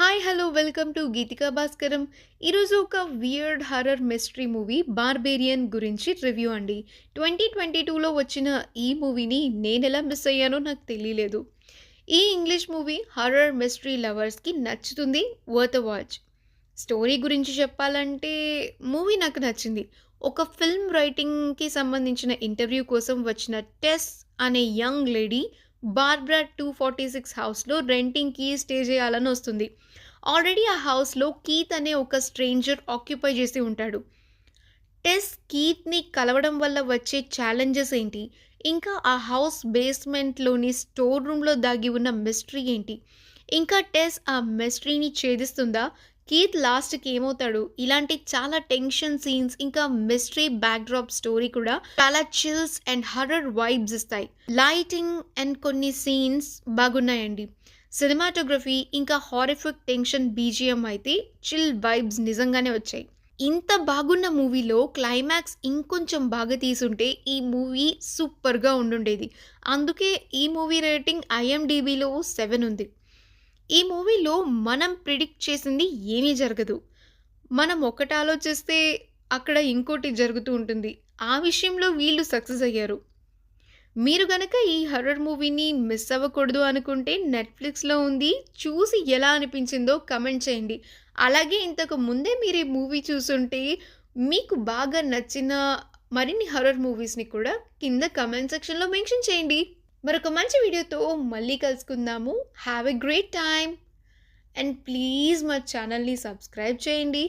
Hi hello welcome to Geetika Bhaskaram. ఈరోజు ఒక weird horror mystery movie 'barbarian' గురించి రివ్యూ అండి. 2022లో వచ్చిన ఈ మూవీని నేనెలా మిస్ అయ్యానో నాకు తెలియలేదు. ఈ ఇంగ్లీష్ మూవీ హర్రర్ మిస్టరీ లవర్స్‌కి నచ్చుతుంది. వర్త్ ఎ వాచ్. స్టోరీ గురించి చెప్పాలంటే మూవీ నాకు నచ్చింది. ఒక ఫిల్మ్ రైటింగ్‌కి సంబంధించిన ఇంటర్వ్యూ కోసం వచ్చిన టెస్ అనే యంగ్ లేడీ బార్బరా 246 హౌస్‌లో రెంటింగ్‌కి స్టే చేయాలని వస్తుంది. ఆల్రెడీ ఆ హౌస్‌లో కీత్ అనే ఒక స్ట్రేంజర్ ఆక్యుపై చేసి ఉంటాడు. టెస్ కీత్‌ని కలవడం వల్ల వచ్చే ఛాలెంజెస్ ఏంటి? ఇంకా ఆ హౌస్ బేస్‌మెంట్‌లోని స్టోర్ రూమ్‌లో దాగి ఉన్న మిస్టరీ ఏంటి? ఇంకా టెస్ ఆ మిస్టరీని ఛేదిస్తుందా? కీత్ లాస్ట్‌కి ఏమవుతాడు? ఇలాంటి చాలా టెన్షన్ సీన్స్ ఇంకా మిస్టరీ బ్యాక్‌డ్రాప్ స్టోరీ కూడా చాలా చిల్స్ అండ్ హర్రర్ వైబ్స్ ఇస్తాయి. లైటింగ్ అండ్ కొన్ని సీన్స్ బాగున్నాయండి. సినిమాటోగ్రఫీ ఇంకా హారిఫిక్ టెన్షన్ బీజీఎం అయితే చిల్ వైబ్స్ నిజంగానే వచ్చాయి. ఇంత బాగున్న మూవీలో క్లైమాక్స్ ఇంకొంచెం బాగా తీసుంటే ఈ మూవీ సూపర్‌గా ఉండుండేది. అందుకే ఈ మూవీ రేటింగ్ ఐఎండీబీలో 7 ఉంది. ఈ మూవీలో మనం ప్రిడిక్ట్ చేసింది ఏమీ జరగదు. మనం ఒకటి ఆలోచిస్తే అక్కడ ఇంకోటి జరుగుతూ ఉంటుంది. ఆ విషయంలో వీళ్ళు సక్సెస్ అయ్యారు. మీరు గనక ఈ హర్రర్ మూవీని మిస్ అవ్వకూడదు అనుకుంటే నెట్‌ఫ్లిక్స్‌లో ఉంది. చూసి ఎలా అనిపించిందో కమెంట్ చేయండి. అలాగే ఇంతకు ముందే మీరు ఈ మూవీ చూసుంటే మీకు బాగా నచ్చిన మరిన్ని హర్రర్ మూవీస్‌ని కూడా కింద కమెంట్ సెక్షన్‌లో మెన్షన్ చేయండి. మరొక మంచి వీడియోతో మళ్ళీ కలుసుకుందాము. Have a great time. And please మా ఛానల్‌ని సబ్స్క్రైబ్ చేయండి.